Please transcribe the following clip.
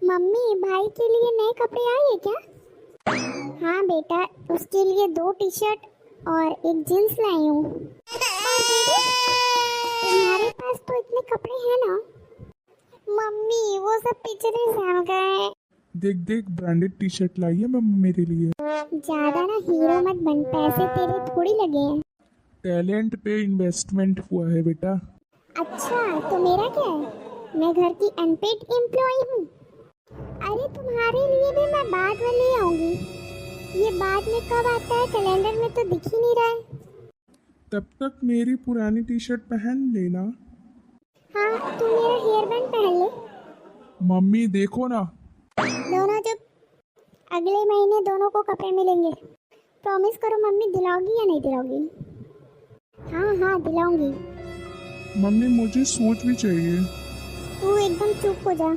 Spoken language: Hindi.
मम्मी, भाई के लिए नए कपड़े आए हैं क्या? हाँ बेटा, उसके लिए 2 टी शर्ट और एक जींस लाई हूँ। और दीदी, तुम्हारे पास तो इतने कपड़े हैं ना? मम्मी, वो सब पिछले साल का है। देख देख, ब्रांडेड टी शर्ट लाई है मम्मी मेरे लिए। ज्यादा ना हीरो मत बन, पैसे तेरे थोड़ी लगे हैं। टैलेंट पे इन्वेस्टमेंट हुआ है बेटा। अच्छा, तो मेरा क्या है? मैं घर की अनपेड एम्प्लॉय हूँ। अरे तुम्हारे लिए भी मैं बाद में ले आऊंगी। ये बाद में कब आता है? कैलेंडर में तो दिख ही नहीं रहा है। तब तक मेरी पुरानी टी शर्ट पहन लेना। हाँ, तुम मेरा हेयर बैंड पहन ले। मम्मी देखो ना। दोनों चुप। अगले महीने दोनों को कपड़े मिलेंगे। प्रॉमिस करो मम्मी, दिलाओगी या नहीं दिलाओगी? हाँ हाँ, दिलाऊंगी। मम्मी मुझे सूट भी चाहिए। तू एकदम चुप हो जा।